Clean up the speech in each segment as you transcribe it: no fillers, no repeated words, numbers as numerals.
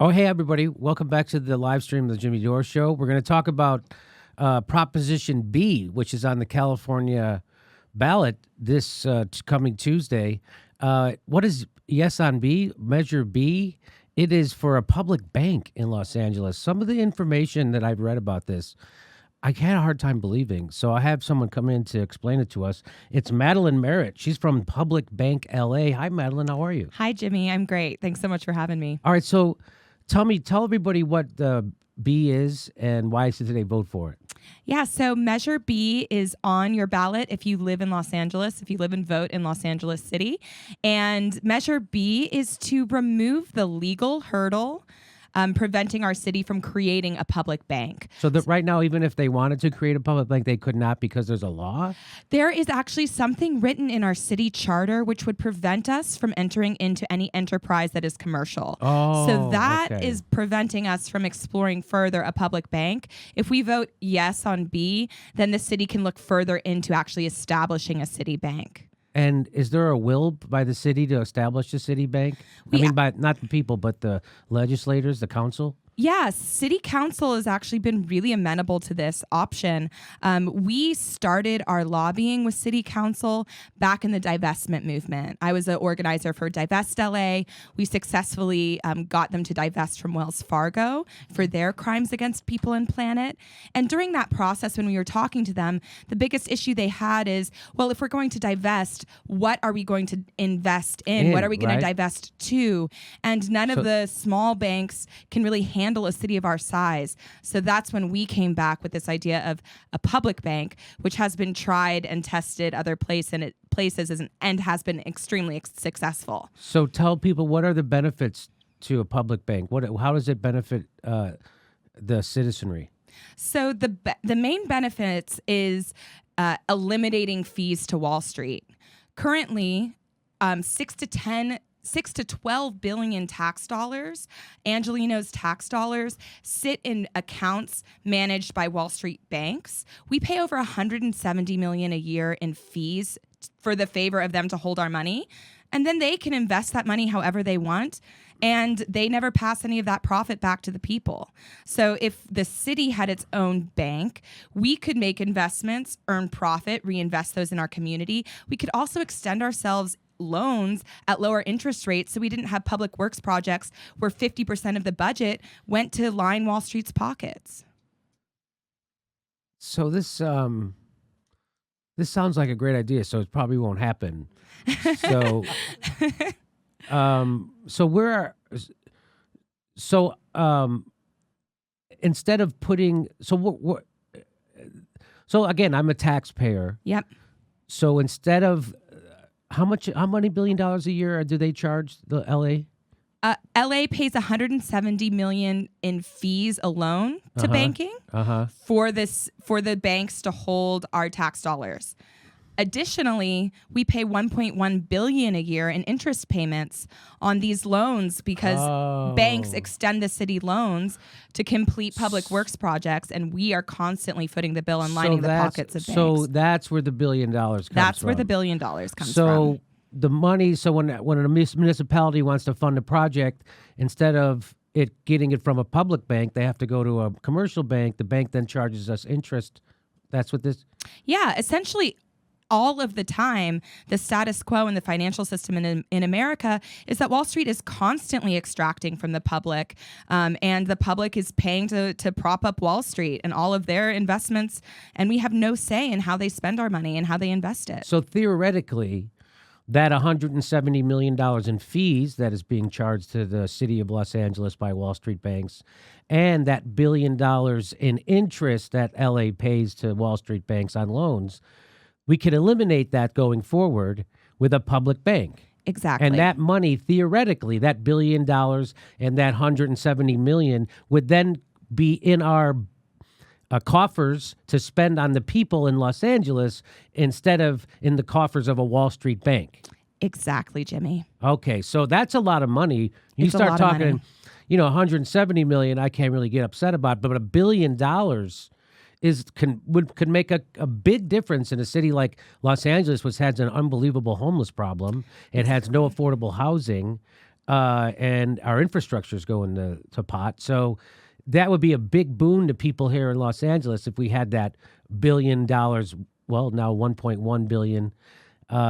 Oh, hey, everybody. Welcome back to the live stream of the Jimmy Dore Show. We're going to talk about Proposition B, which is on the California ballot this coming Tuesday. What is Yes on B? Measure B? It is for a public bank in Los Angeles. Some of the information that I've read about this, I had a hard time believing. So I have someone come in to explain it to us. It's Madeline Merritt. She's from Public Bank LA. Hi, Madeline. How are you? Hi, Jimmy. I'm great. Thanks so much for having me. All right. So tell everybody what the B is and why should they vote for it. Yeah, so Measure B is on your ballot if you live in Los Angeles, if you live and vote in Los Angeles City. And Measure B is to remove the legal hurdle preventing our city from creating a public bank. So that right now, even if they wanted to create a public bank, they could not because there's a law? There is actually something written in our city charter which would prevent us from entering into any enterprise that is commercial. So that is preventing us from exploring further a public bank. If we vote yes on B, then the city can look further into actually establishing a city bank. And is there a will by the city to establish a city bank? By not the people, but the legislators, the council? Yes, City Council has actually been really amenable to this option. We started our lobbying with City Council back in the divestment movement. I was an organizer for Divest LA. We successfully got them to divest from Wells Fargo for their crimes against people and planet. And during that process, when we were talking to them, the biggest issue they had is, well, if we're going to divest, what are we going to invest in? What are we going to divest to? And none of the small banks can really handle a city of our size. So that's when we came back with this idea of a public bank, which has been tried and tested other places and has been extremely successful. So tell people, what are the benefits to a public bank? How does it benefit the citizenry? So the main benefits is eliminating fees to Wall Street. Currently, 6 to 12 billion tax dollars, Angelino's tax dollars, sit in accounts managed by Wall Street banks. We pay over $170 million a year in fees for the favor of them to hold our money. And then they can invest that money however they want. And they never pass any of that profit back to the people. So if the city had its own bank, we could make investments, earn profit, reinvest those in our community. We could also extend ourselves loans at lower interest rates, so we didn't have public works projects where 50% of the budget went to line Wall Street's pockets. So this sounds like a great idea. So it probably won't happen. So instead of putting so again, I'm a taxpayer. Yep. So instead of how many $1 billion a year do they charge the LA? LA pays $170 million in fees alone to banking for the banks to hold our tax dollars. Additionally, we pay $1.1 billion a year in interest payments on these loans because banks extend the city loans to complete public works projects, and we are constantly footing the bill and lining the pockets of banks. So that's where the $1 billion comes from. That's where the $1 billion comes from. So the money, when a municipality wants to fund a project, instead of getting it from a public bank, they have to go to a commercial bank. The bank then charges us interest. That's what this... Yeah, essentially... all of the time, the status quo in the financial system in America is that Wall Street is constantly extracting from the public, and the public is paying to prop up Wall Street and all of their investments, and we have no say in how they spend our money and how they invest it. So theoretically, that $170 million in fees that is being charged to the city of Los Angeles by Wall Street banks, and that $1 billion in interest that LA pays to Wall Street banks on loans, we could eliminate that going forward with a public bank. Exactly. And that money, theoretically, that $1 billion and that $170 million would then be in our coffers to spend on the people in Los Angeles instead of in the coffers of a Wall Street bank. Exactly, Jimmy. Okay, so that's a lot of money. You It's start a lot of talking, money. $170 million, I can't really get upset about, but $1 billion could make a big difference in a city like Los Angeles, which has an unbelievable homeless problem. It has no affordable housing. and our infrastructure is going to pot. So that would be a big boon to people here in Los Angeles if we had that $1 billion, well, now 1.1 billion,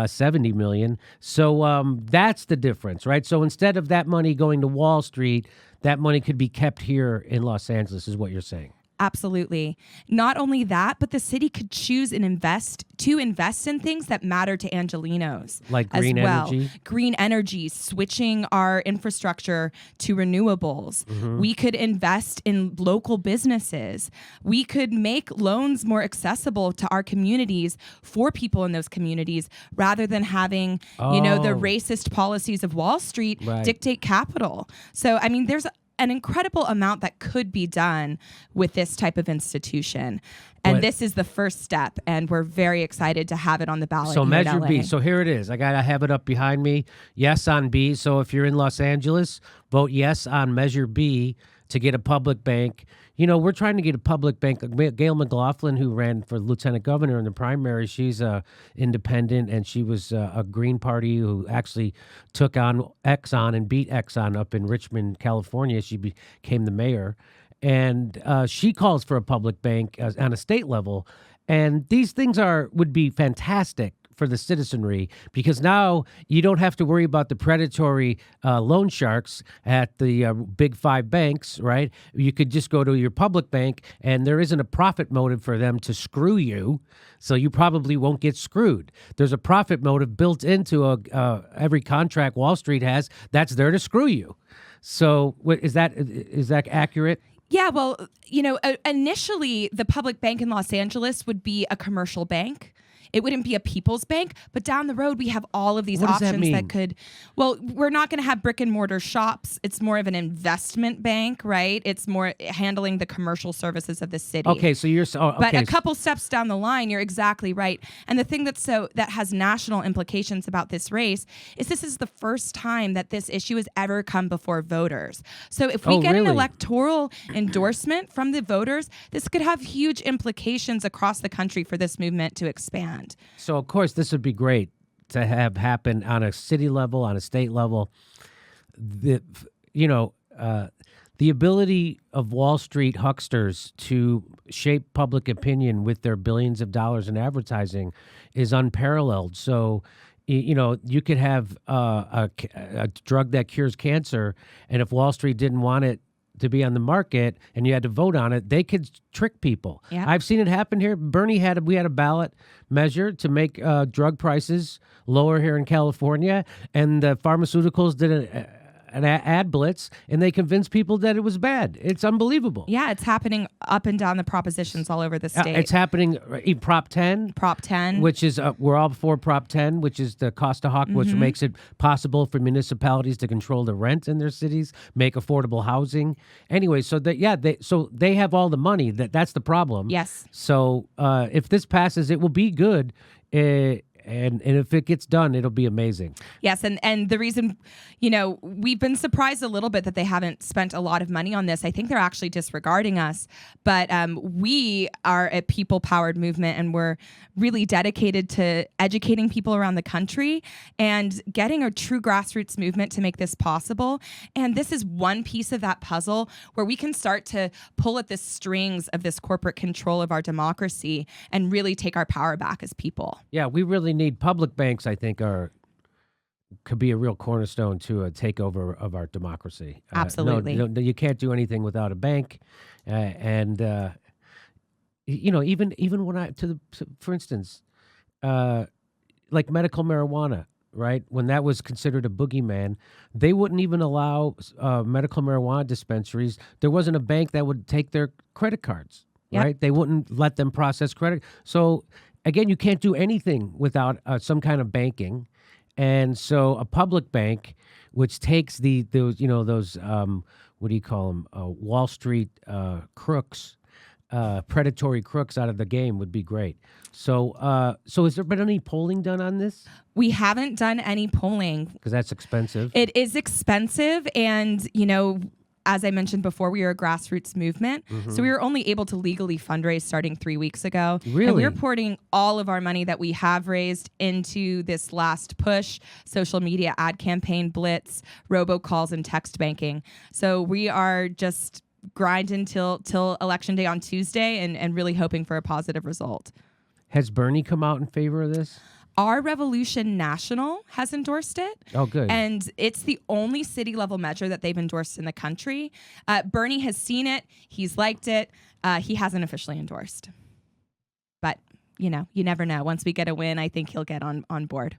70 million. So that's the difference, right? So instead of that money going to Wall Street, that money could be kept here in Los Angeles, is what you're saying. Absolutely. Not only that, but the city could choose and invest in things that matter to Angelenos. Like green as well. energy? Green energy, switching our infrastructure to renewables. Mm-hmm. We could invest in local businesses. We could make loans more accessible to our communities for people in those communities rather than having, the racist policies of Wall Street dictate capital. So, I mean, there's an incredible amount that could be done with this type of institution. And this is the first step, and we're very excited to have it on the ballot. So here Measure in LA. B. So here it is. I got to have it up behind me. Yes on B. So if you're in Los Angeles, vote yes on Measure B to get a public bank. We're trying to get a public bank. Gail McLaughlin, who ran for lieutenant governor in the primary, she's independent, and she was a Green Party who actually took on Exxon and beat Exxon up in Richmond, California. She became the mayor. And she calls for a public bank on a state level. And these things would be fantastic for the citizenry, because now you don't have to worry about the predatory loan sharks at the big five banks, right? You could just go to your public bank, and there isn't a profit motive for them to screw you, so you probably won't get screwed. There's a profit motive built into every contract Wall Street has that's there to screw you. So is that accurate? Yeah, well, initially the public bank in Los Angeles would be a commercial bank. It wouldn't be a people's bank, but down the road we have all of these What does that options mean? that could. Well, we're not going to have brick and mortar shops. It's more of an investment bank, right? It's more handling the commercial services of the city. Okay, so you're But a couple steps down the line, you're exactly right. And the thing that has national implications about this race is this is the first time that this issue has ever come before voters. So if we get an electoral endorsement from the voters, this could have huge implications across the country for this movement to expand. So, of course, this would be great to have happen on a city level, on a state level. The ability of Wall Street hucksters to shape public opinion with their billions of dollars in advertising is unparalleled. So, you could have a drug that cures cancer, and if Wall Street didn't want it to be on the market and you had to vote on it, they could trick people. Yep. I've seen it happen here. We had a ballot measure to make drug prices lower here in California, and the pharmaceuticals did an ad blitz, and they convinced people that it was bad. It's unbelievable. Yeah, it's happening up and down the propositions all over the state. It's happening in Prop 10. Prop 10. Which is, we're all for Prop 10, which is the Costa-Hawk, which makes it possible for municipalities to control the rent in their cities, make affordable housing. Anyway, so they have all the money. That's the problem. Yes. So if this passes, it will be good. And if it gets done, it'll be amazing. Yes, and the reason, we've been surprised a little bit that they haven't spent a lot of money on this. I think they're actually disregarding us. But we are a people-powered movement, and we're really dedicated to educating people around the country and getting a true grassroots movement to make this possible. And this is one piece of that puzzle where we can start to pull at the strings of this corporate control of our democracy and really take our power back as people. Yeah, we really need public banks. I think could be a real cornerstone to a takeover of our democracy. Absolutely. You can't do anything without a bank, even when for instance, like medical marijuana, right? When that was considered a boogeyman, they wouldn't even allow medical marijuana dispensaries. There wasn't a bank that would take their credit cards, Yep. right? They wouldn't let them process credit. So again, you can't do anything without some kind of banking, and so a public bank, which takes those what do you call them, Wall Street crooks, predatory crooks out of the game, would be great. So has there been any polling done on this? We haven't done any polling Because that's expensive. It is expensive, and as I mentioned before, we are a grassroots movement. So we were only able to legally fundraise starting 3 weeks ago. Really? And we're pouring all of our money that we have raised into this last push, social media ad campaign, blitz, robocalls, and text banking. So we are just grinding till election day on Tuesday and really hoping for a positive result. Has Bernie come out in favor of this? Our Revolution National has endorsed it. Oh, good. And it's the only city level measure that they've endorsed in the country. Bernie has seen it. He's liked it. He hasn't officially endorsed. But, you never know. Once we get a win, I think he'll get on board.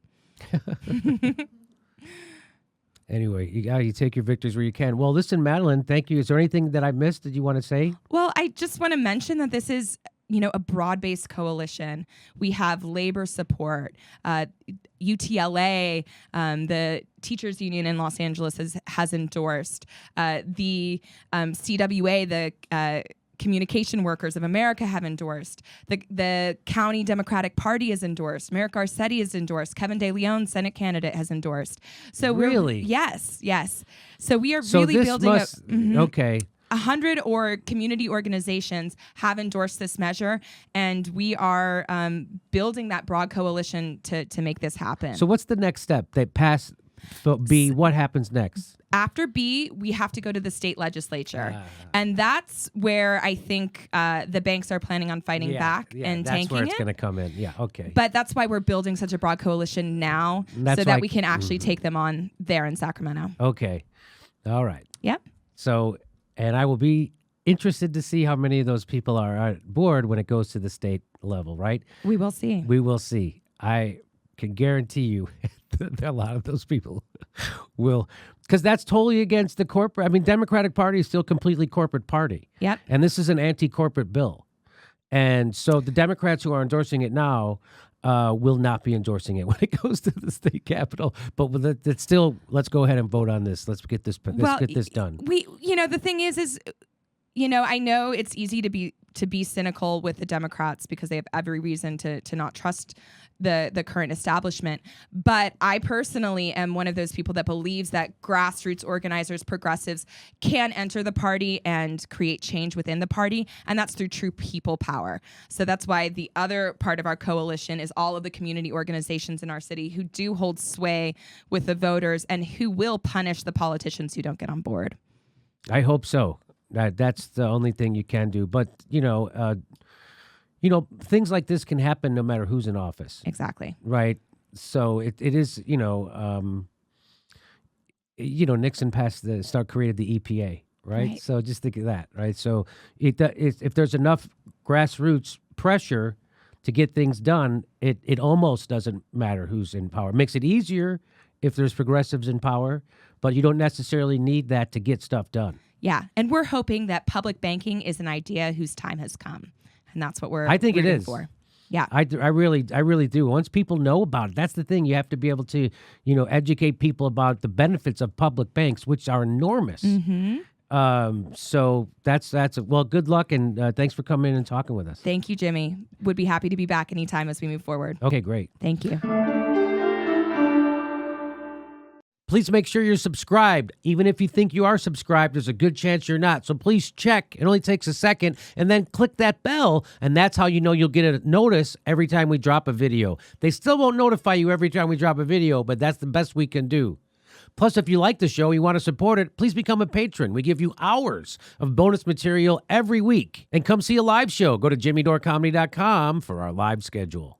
Anyway, you take your victories where you can. Well, listen, Madeline, thank you. Is there anything that I missed that you want to say? Well, I just want to mention that this is a broad-based coalition. We have labor support, UTLA, the teachers union in Los Angeles has endorsed, the CWA, the Communication Workers of America have endorsed, the County Democratic Party has endorsed, Merrick Garcetti has endorsed, Kevin De Leon, Senate candidate, has endorsed. So really, yes. So we are really building okay. 100 or community organizations have endorsed this measure, and we are building that broad coalition to make this happen. So what's the next step? They pass B. What happens next? After B, we have to go to the state legislature. And that's where I think the banks are planning on fighting back and tanking it. That's where it's going to come in. Yeah, okay. But that's why we're building such a broad coalition now so that we can actually take them on there in Sacramento. Okay. All right. Yep. So... And I will be interested to see how many of those people are on board when it goes to the state level, right? We will see. We will see. I can guarantee you that a lot of those people will, because that's totally against the corporate. I mean, Democratic Party is still completely corporate party. Yep. And this is an anti-corporate bill. And so the Democrats who are endorsing it now will not be endorsing it when it goes to the state capitol. But it's still, let's go ahead and vote on this. Let's get this done. The thing is, I know it's easy to be cynical with the Democrats because they have every reason to not trust the current establishment. But I personally am one of those people that believes that grassroots organizers, progressives, can enter the party and create change within the party, and that's through true people power. So that's why the other part of our coalition is all of the community organizations in our city who do hold sway with the voters and who will punish the politicians who don't get on board. I hope so. That's the only thing you can do. But, things like this can happen no matter who's in office. Exactly. Right. So it is, Nixon created the EPA, right? So just think of that, right? So if there's enough grassroots pressure to get things done, it almost doesn't matter who's in power. It makes it easier if there's progressives in power, but you don't necessarily need that to get stuff done. Yeah, and we're hoping that public banking is an idea whose time has come, and that's what I think it is. For. Yeah, I really do. Once people know about it, that's the thing. You have to be able to, educate people about the benefits of public banks, which are enormous. So that's well. Good luck, and thanks for coming in and talking with us. Thank you, Jimmy. Would be happy to be back anytime as we move forward. Okay, great. Thank you. Please make sure you're subscribed. Even if you think you are subscribed, there's a good chance you're not. So please check. It only takes a second. And then click that bell. And that's how you know you'll get a notice every time we drop a video. They still won't notify you every time we drop a video, but that's the best we can do. Plus, if you like the show, you want to support it, please become a patron. We give you hours of bonus material every week. And come see a live show. Go to jimmydorecomedy.com for our live schedule.